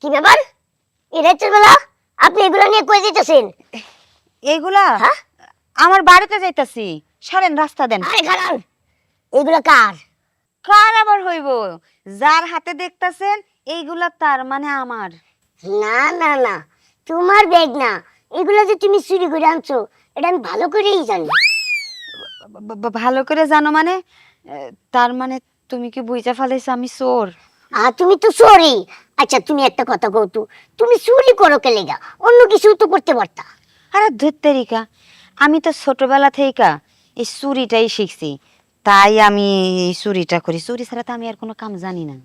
কি ব্যাপার এই রাতের বেলা আপনি এগুলো নিয়ে কই যেতেছেন? এইগুলা হ্যাঁ? আমার বাড়িতে যাইতাছি, সরেন রাস্তা দেন। আরে খারান, এগুলো কার? কার আবার হইব? যার হাতে দেখতাছেন এইগুলা তার মানে আমার। না না না, তোমার ব্যাগ না, এগুলো যে তুমি চুরি করে আনছো এটা আমি ভালো করেই জানি। ভালো করে জানো মানে? তার মানে তুমি কি বুঝা ফেলাইছো আমি চোর? তুমি তো চোরই। আচ্ছা তুমি একটা কথা কও তো, তুমি চুরি করো কে লেগা? অন্য কিছু তো করতে পারতা। আরে ধুত্তেরিকা, আমি তো ছোটবেলা থেকে এই চুরিটাই শিখছি, তাই আমি এই চুরিটা করি। চুরি ছাড়া তো আমি আর কোনো কাম জানি না।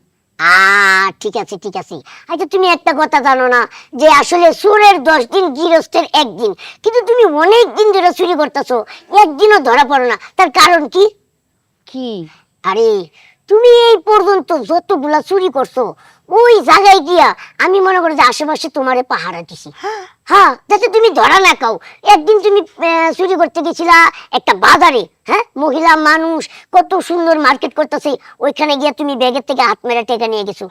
ঠিক আছে ঠিক আছে। আচ্ছা তুমি একটা কথা জানো না যে আসলে চোরের 10 দিন গৃহস্থের একদিন, কিন্তু তুমি অনেক দিন ধরে চুরি করতেছো, একদিনও ধরা পড়ো না, তার কারণ কি? কি? আরে তুমি এই পর্যন্ত যতগুলা চুরি করছো ওই জায়গায় গিয়া আমি মনে করি যে আশেপাশে তোমারে পাহারা দিছি। হ্যাঁ, যাতে তুমি ধরা না খাও। একদিন তুমি চুরি করতে গেছিলা একটা বাজারে, হ্যাঁ, মহিলা মানুষ কত সুন্দর মার্কেট করতেছে, ওইখানে গিয়া তুমি ব্যাগের থেকে হাত মেরে টাকা নিয়ে গেছো।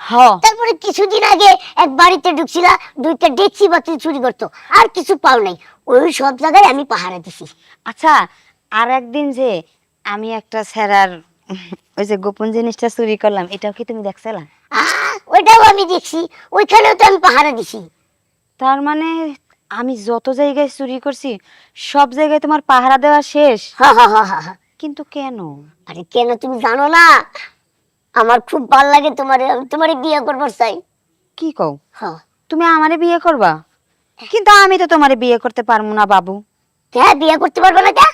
তারপরে কিছুদিন আগে এক বাড়িতে ঢুকছিলা, দুইটা ডেকচি বাতি চুরি করতো, আর কিছু পাও নাই। ওই সব জায়গায় আমি পাহারা দিছি। আচ্ছা, আর একদিন যে আমি একটা স্যারার ওই যে গোপন জিনিসটা চুরি করলাম, এটাও কি তুমি দেখছিলা? ওইটাও আমি দেখছি, ওইখানেও তো আমি পাহারা দিছি। তার মানে আমি যত জায়গায় চুরি করছি সব জায়গায় তোমার পাহারা দেওয়া শেষ? হা হা হা হা হা। কিন্তু কেন? আরে কেন তুমি জানো না? আমার খুব ভালো লাগে তোমারে, আমি তোমারে বিয়ে করবো চাই। কি কও? হ্যাঁ। তুমি আমারে বিয়ে করবা? কিন্তু আমি তো তোমারে বিয়ে করতে পারবো না বাবু। হ্যাঁ, বিয়ে করতে পারবে না কে?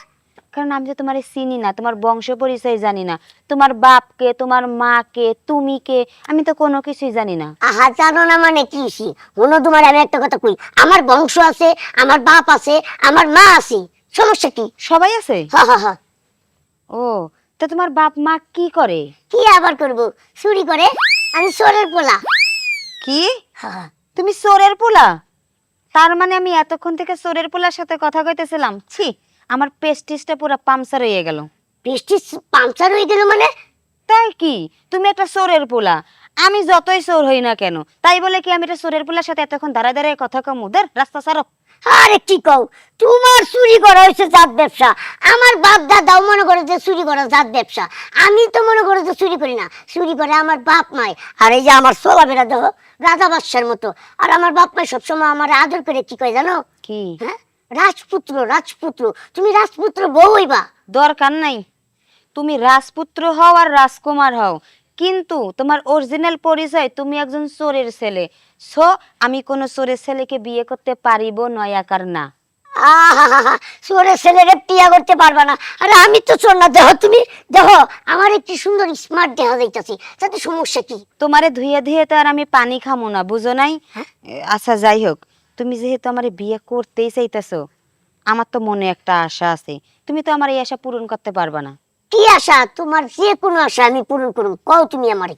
কারণ আমি তো তোমারে চিনি না, তোমার বংশ পরিচয় জানি না, তোমার বাপকে, তোমার মাকে, তুমি কে, আমি তো কোনো কিছুই জানি না। জানো না মানে কি? শোনো তোমার আমি একটা কথা কই, আমার বংশ আছে, আমার বাপ আছে, আমার মা আছে, সমস্যা কি? সবাই আছে? হা হা হা। ও, তো তোমার বাপ মা কি করে? কি আবার করবো? চুরি করে। আমি চোরের পোলা। কি? হা হা। তুমি চোরের পোলা? তার মানে আমি এতক্ষণ থেকে চোরের পোলার সাথে কথা কইতেছিলাম, ছি, আমার পেস্টিসটা পুরো পামচার হয়ে গেল। বৃষ্টি পাংচার হয়ে গেল মানে? তাই কি? তুমি একটা চোরের পোলা, আমি যতই চোর হই না কেন, তাই বলে কি আমি একটা চোরের পোলার সাথে এতক্ষণ দাঁড়ায় দাঁড়ায় কথা কম? ওদের রাস্তা ছাড়ো। আরে কি কও, তোমার চুরি করা হয়েছে জাত ব্যবসা, আমার বাপ দাদাও মনে করে যে চুরি করা জাত ব্যবসা। আমি তো মনে করে যে চুরি করি না, চুরি করে আমার বাপ মায়। আর এই যে আমার চলাফেরা দেখো রাজা বাদশার মতো। আর আমার বাপ মায় সবসময় আমার আদর করে কি কয় জানো? কি? হ্যাঁ, রাজপুত্র রাজপুত্র। তুমি রাজপুত্র বউ হইবা। দরকার নাই, তুমি রাজপুত্র হও আর রাজকুমার হও, কিন্তু তোমার অরিজিনাল পরিচয় তুমি একজন চোরের ছেলে। সো আমি কোনো চোরের ছেলেকে বিয়ে করতে পারিব নয়াকার না। আহা, চোরের ছেলেরে বিয়া করতে পারবা না? আরে আমি তো চোর না, দেখো তুমি, দেখো আমার একটি সুন্দর স্মার্ট দেখা যাইতাছি, তাতে সমস্যা কি? তোমারে ধুয়ে ধুয়ে তো আর আমি পানি খামো না, বুঝো নাই? আচ্ছা যাই হোক, তুমি যেহেতু আমারে বিয়ে করতেই চাইতেছো, আমার তো মনে একটা আশা আছে, তুমি তো আমার এই আশা পূরণ করতে পারবা না। কি আশা? তোমার যে কোনো আশা আমি পূরণ করুম, কও তুমি আমারে।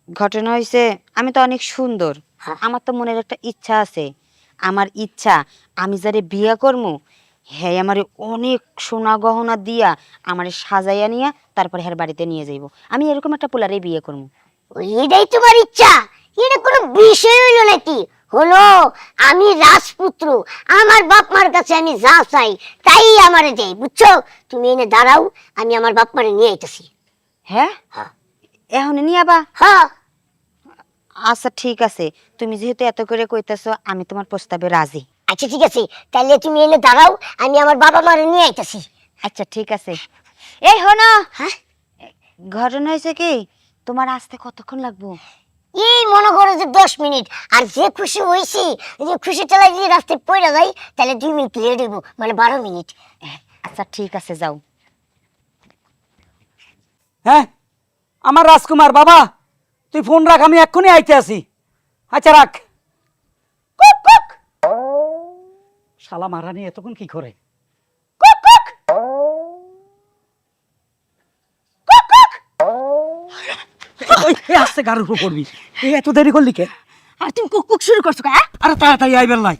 ঘটনা হয়েছে, আমি তো অনেক সুন্দর, হ্যাঁ। আমার তো মনের একটা ইচ্ছা আছে। আমার ইচ্ছা, আমি যারে বিয়ে করবো হ্যাঁ আমারে অনেক সোনা গহনা দিয়া আমারে সাজাইয়া নিয়া তারপরে হ্যার বাড়িতে নিয়ে যাইব। আমি এরকম একটা পোলারে বিয়ে করবো। এটাই তোমার ইচ্ছা? এটা কোনো বিষয় হইলো নাকি? হলো, আমি রাজপুত্র, আমার বাপ মার কাছে আমি যা চাই তাই আমারে দেই, বুঝছো? তুমি এনে দাঁড়াও, আমি আমার বাপ মারে নিয়ে আইতাছি। হ্যাঁ, হ্যাঁ এখন নিয়ে আবা? হ্যাঁ। আচ্ছা ঠিক আছে, তুমি যেহেতু এত করে কইতাছো আমি তোমার প্রস্তাবে রাজি। আচ্ছা ঠিক আছে, তাহলে তুমি এনে দাঁড়াও, আমি আমার বাবা মারে নিয়ে আইতাছি। আচ্ছা ঠিক আছে। এই হনো, হ্যাঁ, ঘটনা হয়েছে কি, তোমার আসতে কতক্ষণ লাগবো? এই মনে করো যে 10 মিনিট। আর যে খুশি হইছি, যে খুশি ঠেলায় যদি রাস্তায় পড়ে যাই তাহলে 2 মিনিট লেট হইব, মানে 12 মিনিট। আচ্ছা ঠিক আছে, যাও। হ্যাঁ, আমার রাজকুমার বাবা, তুই ফোন রাখ, আমি এক্ষুনি আইতে আসি। আচ্ছা রাখ। Cook cook. শালা মারানি এতক্ষণ কি করে? Cook cook. Cook cook. ওই আস্তে গাড়ির উপর পড়বি, এই এত দেরি করলি কে? আর তুমি কুকুক শুরু করছো কা? আরে তাড়াতাড়ি আইবেন নাই।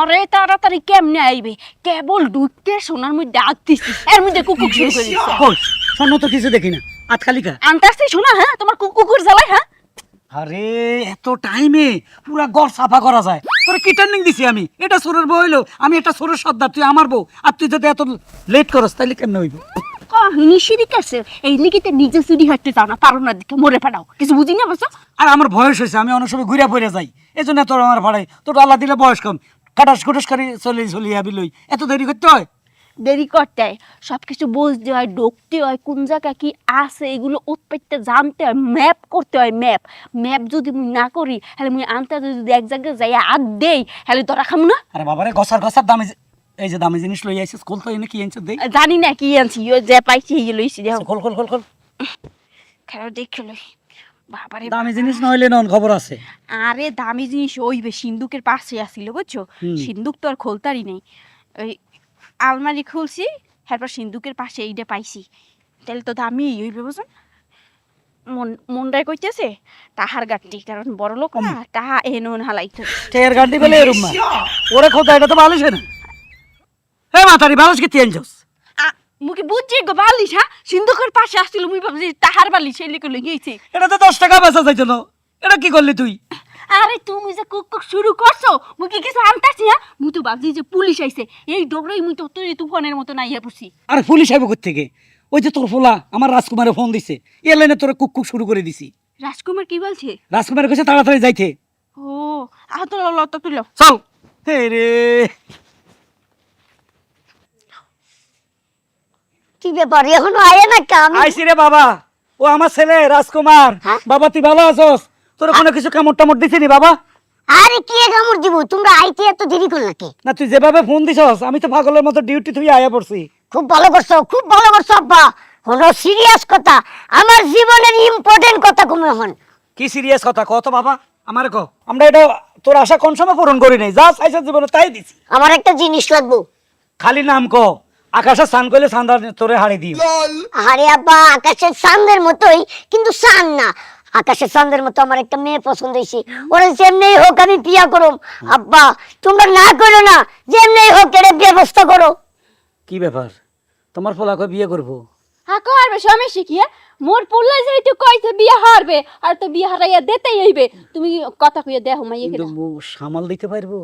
আরে তাড়াতাড়ি কেমনে আইবে? কেবল ঢুকতে সোনার মধ্যে আঁকতেছি, এর মধ্যে কুকুক শুরু করে দিচ্ছে। কই, স্বর্ণ তো কিছু দেখি না, আত খালি কা। আনতাছি শোনা, হ্যাঁ তোমার কুকুর জ্বালাই, হ্যাঁ আরে এত টাইমে পুরা ঘর সাফা করা যায়? তোরে কি ট্রেনিং দিছি আমি? এটা সোরের বউ হইলো, আমি একটা সোরের সর্দার, তুই আমার বউ, আর তুই যদি এত লেট করস তাহলে কেমনে হইব? কাহিনী সিঁড়ি কাছে এই লিখিতে নিজে চুরি হাঁটতে যাও না, পারো না দিকে মরে ফেলাও, কিছু বুঝি না বসো। আর আমার বয়স হয়েছে, আমি অনেক সময় ঘুরে পড়ে যাই, এই জন্য তোর আমার ভাড়াই, তোর আল্লাহ দিলে বয়স কম, কাটাস কুটাস করে চলে যাবি লই, এত দেরি করতে হয়? দেরি করতে হয়, সবকিছু বুঝতে হয়, ঢুকতে হয়, কোন জায়গা কি আছে এগুলো উৎপত্তি জানতে হয়, ম্যাপ করতে হয়। ম্যাপ ম্যাপ যদি মুই না করি তাহলে মুই আনতে যদি এক জায়গায় যাই আর দেই তাহলে ধরা খামু না। আরে বাবারে গসার গসার দামি এই যে দামি জিনিস লই আইছিস, খোল তো, এনে কি আনছিস দেই। জানি না কি আনছি, ও যে পাইছি এই লইছি দেখো, খোল খোল খোল খোল। খেলা দেখে লই। বাবারে দামি জিনিস না হইলে নন খবর আছে। আরে দামি জিনিস ওইবে সিন্দুকের পাশে আসিল বুঝছো, সিন্দুক তো আর খোলতারই নেই, ওই আলমারি খুলছি, তারপর সিন্দুকের পাশে এইটা পাইছি, তাহলে তো দামি ওইবে বুঝুন। মনটাই কইতেছে তাহার গাড়ি, কারণ বড় লোক না, তাহা এন হালাইতে টের গাড়ি বেলে এরম না, ওরে খোদা এটা তো বালিশ না। হে মাতারি বালিশ কি তেনছস? মুখে বুঝছি গো বালিশ, হ্যাঁ সিন্দুকের পাশে আসছিল, মুই ভাবছি তাহার বালিশ সেই লিখে গিয়েছে। এটা তো 10 টাকা বেচা যাইতো না, এটা কি করলি তুই? আরে তুমি যে কুক কুক শুরু করছো, মুই কি কিছু আনতাছি? হ্যাঁ মুই তো ভাবছি যে পুলিশ আইছে, এই ডগরাই মুই তো তুফানের মতো নাইয়া পড়ছি। আর পুলিশ আইব কোথা থেকে? ওই যে তোর ফোলা আমার রাজকুমারে ফোন দিছে, এ লাইনে তোরে কুক কুক শুরু করে দিছি। রাজকুমার কি বলছে? রাজকুমার কইছে তাড়াতাড়ি যাইতে। ও আহত লত তুলো চল। হে রে, কি ব্যাপার এখনো আয় না কাম? আইছি রে বাবা, ও আমার ছেলে রাজকুমার। হ্যাঁ? বাবা তুই ভালো আছস? তোর কোনো কিছু কামড় টামড় দিছিনি বাবা? আরে কে কামড় দিব? তোমরা আইতে এত দেরি করলা কি? না তুই যেভাবে ফোন দিছস আমি তো পাগলের মতো ডিউটি তুই আয়া পড়ছি। খুব ভালো করছো, খুব ভালো করছো আব্বা। হলো সিরিয়াস কথা, আমার জীবনের ইম্পর্টেন্ট কথা তুমি এখন। কি সিরিয়াস কথা কত বাবা আমারে কো। আমরা এটা তোর আশা কোন সময় পূরণ করি নাই, যা চাইছিস জীবনে তাই দিছি। আমার একটা জিনিস লাগবো। খালি নাম কো, আকাশে চান কইলে চান্দা তোরে হাড়ি দিই। আরে আব্বা, আকাশের চাঁদের মতোই, কিন্তু চাঁদ না, আকাশের চাঁদের মতো আমার একটা মেয়ে পছন্দ হয়েছে, ওরা যেমনি হোক আমি বিয়া করুম। আব্বা তোমরা না করো না, যেমনি হোক এটা ব্যবস্থা করো। কি ব্যাপার, তোমার ফলাকে বিয়ে করবো? হ্যাঁ করবে, সমস্যা কি? মোর পুল্লা যেহেতু কইছে বিয়ে হারবে, আর তো বিয়ে হারাইয়া দিতেই হইবে, তুমি কথা কইয়া দেখো মাইয়ে কিন্তু সামাল দিতে পারবো?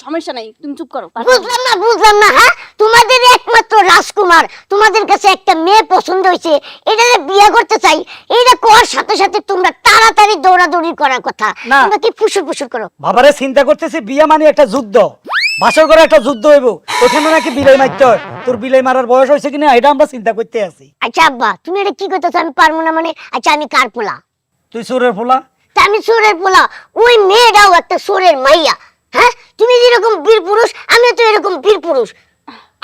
সমস্যা নাই, তুমি চুপ করো। বুঝলাম না, বুঝলাম না। হ্যাঁ, তোমাদের একমাত্র রাজকুমার, তোমাদের কাছে একটা মেয়ে পছন্দ হয়েছে, এটা বিয়ে করতে চাই, এইটা করার সাথে সাথে তোমরা তাড়াতাড়ি দৌড়াদৌড়ি করার কথা, না। তোমরা কি ফুসুর ফুসুর করো? বাবারে চিন্তা করতেছি বিয়ে মানে একটা যুদ্ধ, বাসর করে একটা যুদ্ধ হইব, ওখানে নাকি বিলাই মারতে হয়। তোর বিলাই মারার বয়স হয়েছে কিনা এটা আমরা চিন্তা করতে আছি। আচ্ছা আব্বা, তুমি এটা কি করতেছো? আমি পারবো না মানে? আচ্ছা আমি কার পোলা? তুই সুরের ফোলা। তা আমি সুরের পোলা, ওই মেয়েটাও একটা সুরের মাইয়া। হ্যাঁ, তুমি যেরকম বীর পুরুষ, আমিও তো এরকম বীর পুরুষ।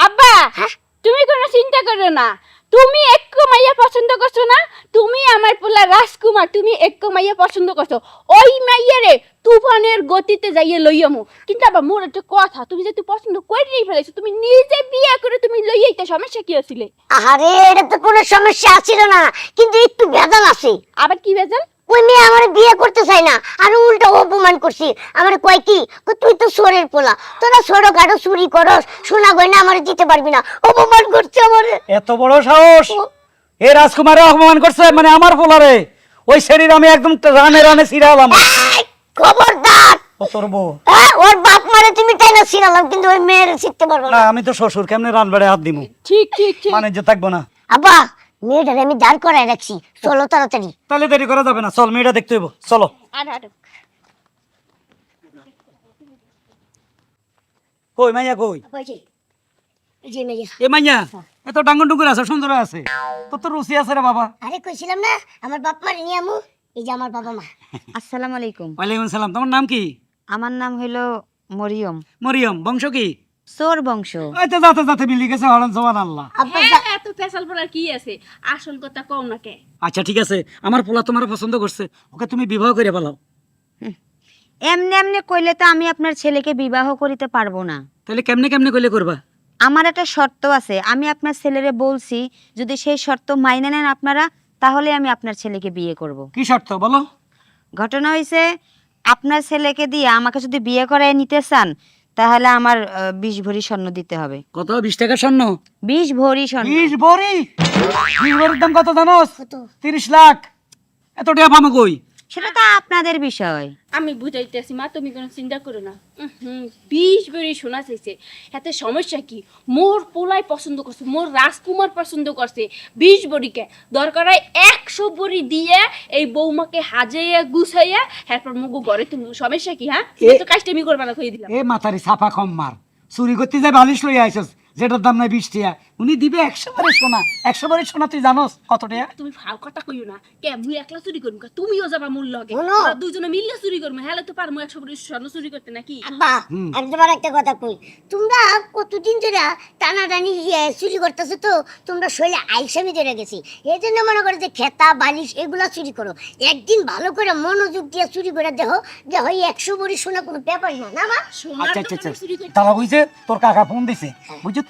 আব্বা হ্যাঁ? তুমি কোনো চিন্তা করো না, তুমি এক মাইয়া পছন্দ করছো না, তুমি আমার পোলা রাজকুমার, তুমি এক মাইয়া পছন্দ করছো, ওই মাইয়ারে তুফানের গতিতে যাইয়ে লইয়ামু। কিন্তু আবার মোর একটা কথা, তুমি যেহেতু পছন্দ করেই ফেলেছো, তুমি নিজে বিয়ে করে তুমি লইয়াইতে, সমস্যা কি আসলে? আরে এটা তো কোনো সমস্যা ছিল না, কিন্তু একটু ভেজাল আছে। আবার কি ভেজাল? ওই মেয়ে আমার বিয়ে করতে চায় না, আর উল্টা অপমান করছি। আমার কয় কি, তুই তো সোরের পোলা, তোরা ছোট খাটো চুরি করস, সোনা গয়না আমার দিতে পারবি না, অপমান করছে আমার। এত বড় সাহস! এ রাজকুমারে অপমান করছে মানে আমার ফোলারে, ওই শরীর আমি একদম রানে রানে ছিড়ালাম। খবরদার! ও তোর বউ? হ্যাঁ, ওর বাপ মারে তুমি তাই না ছিড়ালাম, কিন্তু ওই মেয়ের শিখতে পারবো না না। আমি তো শ্বশুর, কেমনে রান বেড়ে হাত দিমু? ঠিক ঠিক ঠিক। মানে যে থাকবো না। আব্বা, মেয়েটারে আমি দাঁড় করায় রাখছি, চলো তাড়াতাড়ি। তাহলে দেরি করা যাবে না, চল মেয়েটা দেখতে হইব, চলো। আর আর কই মাইয়া কই? জি মেয়ে। এ মাইয়া এত ডাঙ্গর ডুঙ্গুর আছে, সুন্দর আছে, তোর তো রুচি আছে রে বাবা। আরে কইছিলাম না আমার বাপ মারে নিয়ে আমু, এই যে আমার বাবা মা। আসসালামু আলাইকুম। ওয়ালাইকুম সালাম। তোমার নাম কি? আমার নাম হইলো মরিয়ম। মরিয়ম। বংশ কি? সোর বংশ। এই তো যাতে যাতে মিলি গেছে, হরন সুবহানাল্লাহ। আব্বা এত ফেসাল পড়ার কি আছে, আসল কথা কও না কে? আচ্ছা ঠিক আছে, আমার পোলা তোমার পছন্দ করছে, ওকে তুমি বিবাহ করে ফেলাও। এমনি এমনি কইলে তো আমি আপনার ছেলেকে বিবাহ করিতে পারবো না। তাহলে কেমনে কেমনে কইলে করবা? আমার একটা শর্ত আছে, আমি আপনার ছেলেরে বলছি যদি সেই শর্ত মাইনে নেন আপনারা, তাহলে আমি আপনার ছেলেকে বিয়ে করব। কি শর্ত বলো? ঘটনা হয়েছে, আপনার ছেলেকে দিয়ে আমাকে যদি বিয়ে করায় নিতে চান তাহলে আমার 20 ভরি স্বর্ণ দিতে হবে। কত? 20 টাকা স্বর্ণ? 20 ভরি স্বর্ণ। 20 ভরি? 20 ভরির দাম কত জানোস? কত? 30 লাখ। এত টাকা পাবো কই? সেটা তো আপনাদের বিষয়। আমি বুঝাইতেছি মা, তুমি কোনো চিন্তা করো না। 20 ভরি সোনা চাইছে, এতে সমস্যা কি? মোর পোলাই পছন্দ করছে, মোর রাজকুমার পছন্দ করছে 20 ভরিকে। দরকার হয় 100 ভরি দিয়ে এই বৌমাকে হাজাইয়া গুছাইয়া এরপর মুগু ঘরে তুমি। সমস্যা কি? হ্যাঁ, তুমি তো কাজটা আমি করবা না, কই দিলাম। এ মাথারি ছাপা কম মার, চুরি করতে যাই বালিশ লই আইছস যেটার দাম নাই 20 টাকা, উনি দিবে 100 বারে সোনা। 100 বারে সোনা তুই জানোস কত টাকা? তুমি ফাল কথা কইও না। কে মুই একলা চুরি করব, তুমিও যাবা মোর লগে। শোনো। ওরা দুজনে মিললে চুরি করব। হেলে তো পারমু 100 ভরি স্বর্ণ চুরি করতে নাকি? আব্বা একদম একটা কথা কই, তোমরা কতদিন ধরে টানাটানি চুরি করতেছো, তো তোমরা শরীরে আইসামি ধরে গেছি, এই জন্য মনে করো যে খেতা বালিশ এগুলা চুরি করো। একদিন ভালো করে মনোযোগ দিয়ে চুরি করে দেখো, যে হয় 100 ভরি সোনা কোনো ব্যাপারই না, না মা? সোনার আচ্ছা আচ্ছা দোকানে চুরি করতে তারা বুঝছে তোর কাকা ফোন দিছে, বুঝছি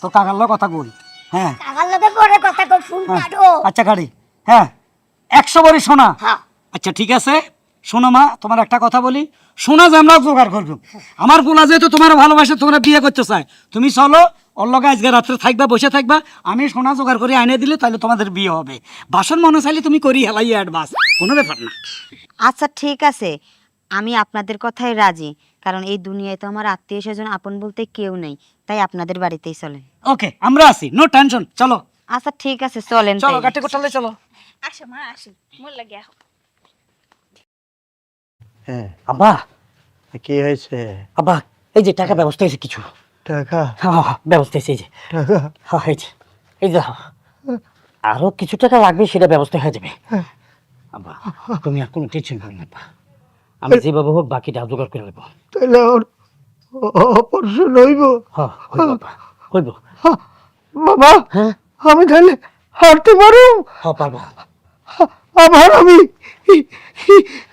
তোর কাকার লগে কথা বল। হ্যাঁ টাকার লোকে পরে কথা কই, ফোন হ্যাঁ, কাটো। আচ্ছা গাড়ি, হ্যাঁ 100 বারে সোনা। হ্যাঁ। আচ্ছা ঠিক আছে, শোনো মা, তোমার একটা কথা বলি, সোনা যে আমরা জোগাড় করবো। আমার পোলা যেহেতু তোমার ভালোবাসে, তোমরা বিয়ে করতে চায়, তুমি চলো ওর লগে আজকে রাত্রে থাকবা, বসে থাকবা, আমি সোনা জোগাড় করে আইনে দিলে তাহলে তোমাদের বিয়ে হবে। বাসন মনে চাইলে তুমি করি হেলাই অ্যাডভান্স, কোনো ব্যাপার না। আচ্ছা ঠিক আছে, আমি আপনাদের কথাই রাজি, কারণ এই দুনিয়ায় তো আমার আত্মীয় স্বজন আপন বলতে কেউ নেই, তাই আপনাদের বাড়িতেই চলেন। ওকে, আমরা আছি, নো টেনশন, চলো আচ্ছা ঠিক আছে, চলেন চলো তাইলে। গাড়ি কোটালে চলো। আসো মা, আসো মোর লাগে আহো। হ্যাঁ, আব্বা, কি হয়েছে? আব্বা, এই যে টাকা ব্যবস্থা হয়েছে কিছু। টাকা? হ্যাঁ ব্যবস্থা হয়েছে, এই যে টাকা? হ্যাঁ এই যে আরো কিছু টাকা লাগবে, সেটা ব্যবস্থা হয়ে যাবে। আব্বা তুমি আর কোনো টেনশন করো না আব্বা, আমি যেভাবে হোক বাকিটা জোগাড় করে নেবো। তাহলে ওর অপারেশন হইব? হ্যাঁ হইব আব্বা, হইব। বাবা, হ্যাঁ আমি তাহলে হাঁটতে পারো? হ্যাঁ পারবো। আবার আমি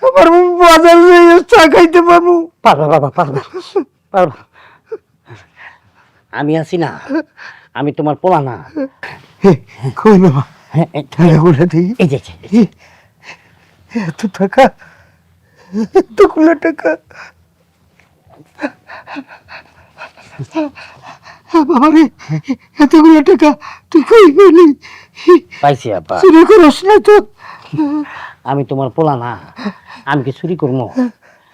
আবার বাজার যেয়ে চা খাইতে পারবো? পারবো বাবা, পারবো পারবো। আমি আছি না, আমি তোমার পোলা না। কই বাবা, হ্যাঁ তাহলে বলে দিই। এই যে এত টাকা, এতগুলো টাকা, বাবা রে, এতগুলো টাকা তুই কই পেলি? পাইছি আব্বা, চুরি করিস না তো? আমি তোমার পোলা না, আমি কি চুরি করবো?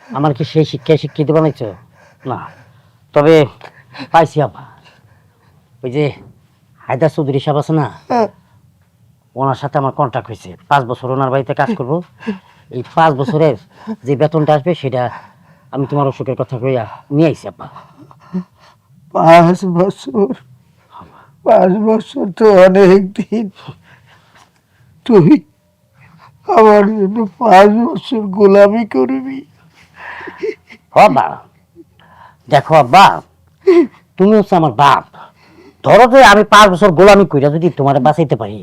আমার কি সেই শিক্ষায় শিক্ষিত বানাইছো? না, তবে পাইছি আব্বা। ওই যে হায়দার চৌধুরী সাহেব আছে না, ওনার সাথে আমার কন্ট্যাক্ট হয়েছে, 5 বছর ওনার বাড়িতে কাজ করব। এই 5 বছরের যে বেতনটা আসবে সেটা আমি তোমার অসুখের কথা কইয়া নিয়ে আইছি আব্বা। 5 বছর? 5 বছর তো অনেক দিন। তুই আমার জন্য 5 বছর গোলামি করবি? আব্বা দেখো আব্বা, তুমি হচ্ছে আমার বাপ, ধরো যে আমি 5 বছর গোলামি কইরা যদি তোমার বাঁচাইতে পারি,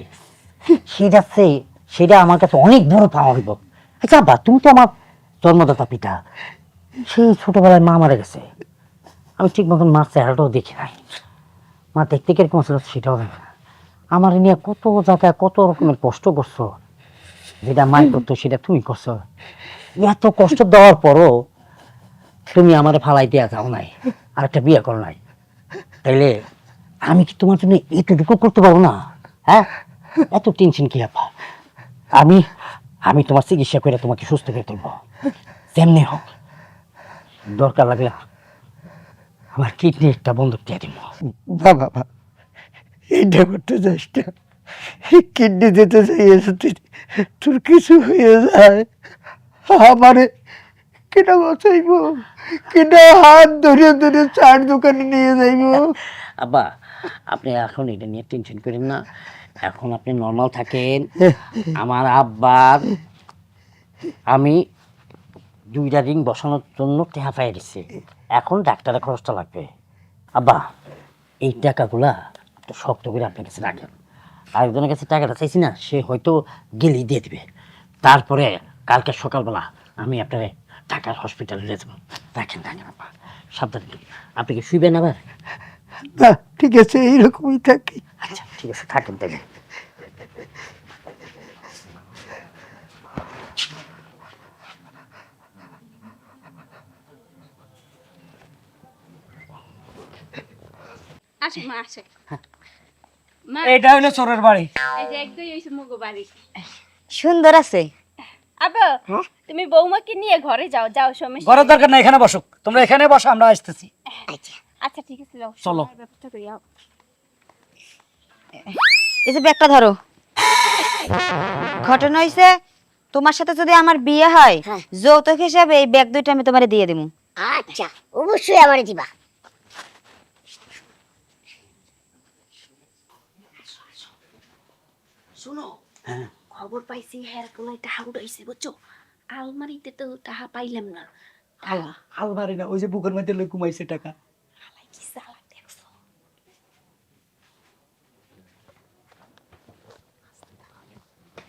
সেটা আমার কাছে অনেক বড় পাওয়া হইব। আচ্ছা আব্বা, তুমি তো আমার জন্মদাতা পিতা, সেই ছোটবেলায় মা মারা গেছে, আমি ঠিক মতন মার চেহারাটাও দেখি নাই। মা দেখতে কিরকম ছিল সেটাও জানি না। আমার নিয়ে কত জায়গায় কত রকমের কষ্ট করছো, যেটা মাই করতো সেটা তুমি করছো। এত কষ্ট দেওয়ার পরও তুমি আমার ফালাই দেওয়া যাও নাই, আর একটা বিয়ে করো নাই, তাইলে আমি কি তোমার জন্য এতটুকু করতে পারবো না? হ্যাঁ, এত টেনশন কি আপা? আমি আমি তোমার চিকিৎসা করে তোমাকে সুস্থ করে তুলবো, যেমনি হোক। দরকার লাগলে আমার কিডনি একটা বন্ধক দিয়ে দিব। বাবা, এইটা করতে যাস না, কিডনি দিতে চাইয়েছে তুই, তোর কিছু হয়ে যায় আমারে কেটা বাঁচাইব, কেটা হাত ধরে ধরে চার দোকানে নিয়ে যাইব? আব্বা আপনি এখন এটা নিয়ে টেনশন করেন না, এখন আপনি নর্মাল থাকেন। আমার আব্বার আমি 2টা রিং বসানোর জন্য টাকা পাই দিচ্ছি, এখন ডাক্তারের খরচটা লাগবে। আব্বা এই টাকাগুলা একটু শক্ত করে আপনার কাছে রাখেন, আরেকজনের কাছে টাকাটা চাইছি না, সে হয়তো গেলেই দিয়ে দিবে। তারপরে কালকে সকালবেলা আমি আপনার ঢাকার হসপিটালে নিয়ে যাবো। রাখেন রাখেন আব্বা, সাবধানে। আপনি কি শুইবেন আবার? না ঠিক আছে, এইরকমই থাকি। আচ্ছা ঠিক আছে, থাকেন তাহলে। আসো মা, আসো মা। এটা হলো চোরের বাড়ি। এই যে একদমই হইছে মুগো বাড়ি। সুন্দর আছে। আব্বা হ্যাঁ? তুমি বৌমাকে নিয়ে ঘরে যাও যাও সমস্যা ঘরের দরকার না, এখানে বসুক, তোমরা এখানে বসো, আমরা আসতেছি। আচ্ছা আচ্ছা ঠিক আছে যাও চলো। সময়ের ব্যবস্থা করি যাও। এই যে ব্যাগটা ধরো। ঘটনা হইছে, তোমার সাথে যদি আমার বিয়ে হয়, হ্যাঁ। যৌতুক হিসাবে এই ব্যাগ দুইটা আমি তোমারে দিয়ে দেবো। আচ্ছা অবশ্যই আমারে দিবা। শুনো হ্যাঁ, খবর পাইছি হ্যাঁ পোলাই টাহা উঠাইছে বুঝছো আলমারিতে তো টাহা পাইলাম না আলমারি না, ওই যে বুকের মধ্যে লই ঘুমাইছে টাকা। কি চালাক দেখছো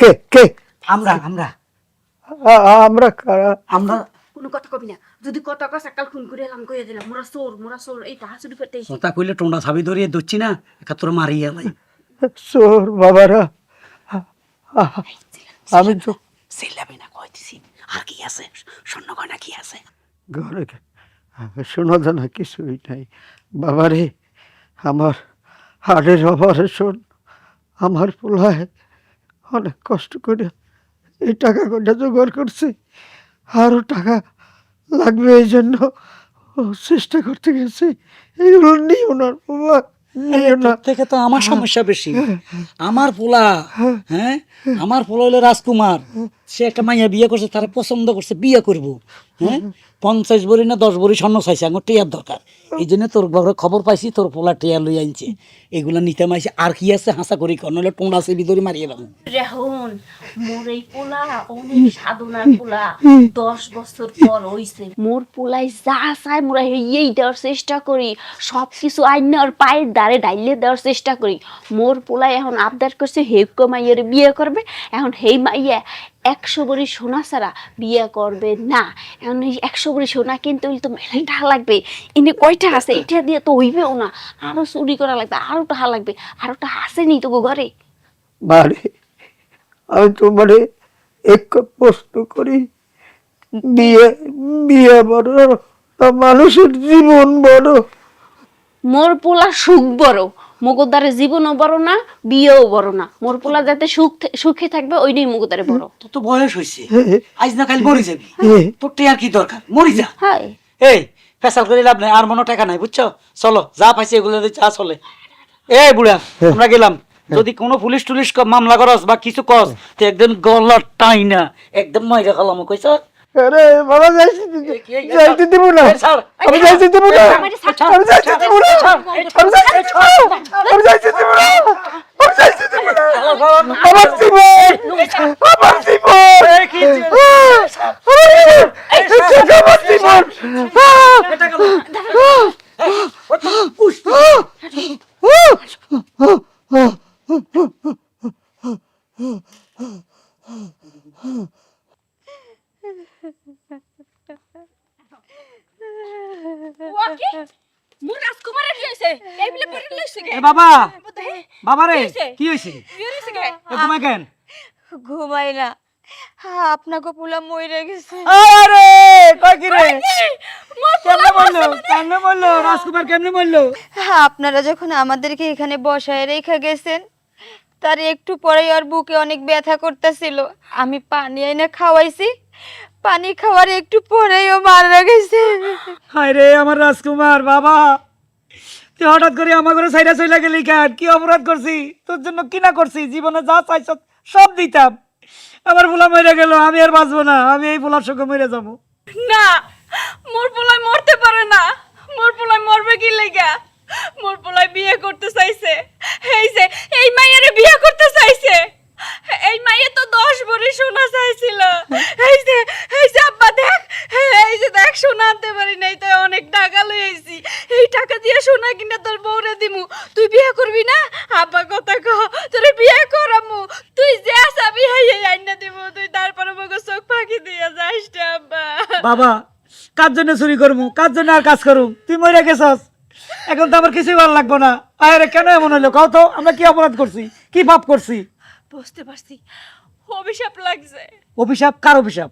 কে কে আমরা আমরা আমরা কারা? আমরা কোনো কথা কবি না যদি কথা কস একাল খুন করে এলাম কইয়া দিলাম মোরা চোর এই টাহা চুরি করতে এসে কথা কইলে টোনা ছাবি ধরিয়ে ধরছি না, একাত্তর মারিয়া লাই। চোর বাবারা, আমি তো সিলাবি না, কইতেছি। আর কি আছে? স্বর্ণ গয়না কি আছে? ঘরে শোনা জানা কিছুই নাই বাবারে। আমার হাড়ের অপারেশন, আমার পোলায় অনেক কষ্ট করে এই টাকা কটা জোগাড় করছে, আরও টাকা লাগবে, এই জন্য ও চেষ্টা করতে গেছে। এইগুলো নিও না বাবা, নিও না। তোর থেকে তো আমার সমস্যা বেশি। আমার পোলা, হ্যাঁ, আমার পোলা হলো রাজকুমার। সে একটা মাইয়া বিয়ে করছে, তারা পছন্দ করছে, বিয়ে করব। হ্যাঁ, 50 ভরি না 10 ভরি স্বর্ণ চাইছে, আমার টিয়ার দরকার। এই জন্য তোর বাবার খবর পাইছি, তোর পোলা টিয়া লই আনছে। এগুলা নিতে মাইছে। আর কি আছে হাসা করি কর, নইলে টোনা চেবি ধরে মারিয়ে এলাম। রেহন মোর এই পোলা অনেক সাধনার পোলা 10 বছর পর হইছে মোর পোলাই যা চায় মোরা এই দেওয়ার চেষ্টা করি সব কিছু আইনার পায়ের দ্বারে ডাইলে দেওয়ার চেষ্টা করি মোর পোলাই এখন আবদার করছে হেক মাইয়ের বিয়ে করবে এখন হেই মাইয়া 100 ভরি সোনা ছাড়া বিয়ে করবে না এখন এই 100 ভরি সোনা কিনতে হইলে তো মেলাই টাকা লাগবে এনে কয়টা আছে এটা দিয়ে তো হইবেও না আরো চুরি করা লাগবে আরো টাকা লাগবে আরো টাকা আসেনি তো ঘরে মারে, আমি তোমারে এক প্রশ্ন করি, বিয়ে বিয়ে বড় না মানুষের জীবন বড়? মোর পোলা সুখ বড় মগদারে জীবনও বড় না বিয়েও বড় না মোর পোলা যাতে সুখে থাকবে ওইটাই মগদারে বড় তোর তো বয়স হয়েছে, আজ না কাল মরি যাবি। তোর টিয়ার কি দরকার, মরি যা। হায় এই ফেসাল করে লাভ নাই, আর মনে টাকা নাই, বুঝছো? চলো, যা পাইছে এগুলো দিয়ে যা চলে। এই বুড়া, আমরা গেলাম। যদি কোনো পুলিশ টুলিশ মামলা করস বা কিছু কস, তো একদম গলা টাই না একদম মাইরা খালাম, কইছ? আরে বাবা, যাইতে দিব না, আমি যাইতে দিব না, আমি যাইতে দিব না, আমি যাইতে দিব না, আমি যাইতে দিব না, আমি যাইতে দিব না। আমার জীবন, আমার জীবন, আমার জীবন। মোর রাজকুমারের কি হইছে এই বলে পড়ে লইছে কে এ বাবা, বাবা রে, হইছে? কি হয়েছে? কি হইছে কে তোমার কেন? ঘুমাই না, আপনাকে পোলা মরে গেছে। আরে কই কি রে? কেমনে বললো, কেমনে বললো রাজকুমার, কেমনে বললো? আপনারা যখন আমাদেরকে এখানে বসায় রেখে গেছেন, তার একটু পরেই ওর বুকে অনেক ব্যথা করতেছিল। আমি পানি এনে খাওয়াইছি, পানি খাওয়ার একটু পরেই ও মারা গেছে। হায় রে আমার রাজকুমার, বাবা তুই হঠাৎ করে আমার ঘরে সাইডা চলে গেলি কেন? কি অপরাধ করছি? তোর জন্য কি না করছি? জীবনে যা চাইছ সব দিতাম। আমার পোলা মরে গেল, আমি আর বাঁচবো না, আমি এই পোলার সঙ্গে মরে যাবো। না মোর পোলাই মরতে পারে না মোর পোলাই মরবে কি লাগা মোর পোলাই বিয়ে করতে চাইছে এই মাইয়ারে বিয়ে করতে চাইছে এই মাইয়া তো 10 ভরি সোনা চাইছিল এই যে আব্বা দেখ দেখ সোনা আনতে পারি নাই তো অনেক টাকা লই আইছি এই টাকা দিয়ে সোনা কিনা তোর বউরে দিমু তুই বিয়ে করবি না আব্বা কথা কহ তোরে বিয়ে করামু তুই যে আসাবি হাই আইনা দিমু তুই তারপরে মগো চোখ ফাঁকি দিয়ে যাস না আব্বা বাবা কার জন্য চুরি করবো, কার জন্য আর কাজ করুম? তুই মরে গেছস, এখন তো আমার কিছুই ভালো লাগবো না। আরে কেন এমন হলো কও তো? আমরা কি অপরাধ করছি, কি পাপ করছি? বুঝতে পারছি অভিশাপ লাগছে অভিশাপ? কার অভিশাপ?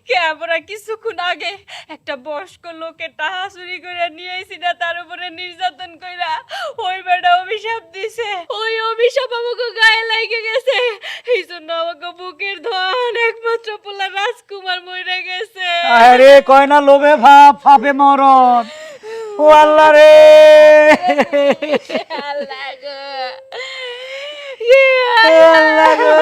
ক্যামেরা কিছুক্ষণ আগে একটা বয়স্ক লোকের টাকা চুরি করে নিয়ে আইছি না, তার উপরে নির্যাতন কইরা ওই বেটা অভিশাপ দিছে। ওই অভিশাপ আমাকে গায়ে লাগে গেছে, এই জন্য আমাকে বুকের ধন একমাত্র পোলা রাজকুমার মরে গেছে। আরে কয় না লোভে ভাব ফাপে মরণ। ও আল্লাহ রে, আল্লাহ গো, আল্লাহ গো।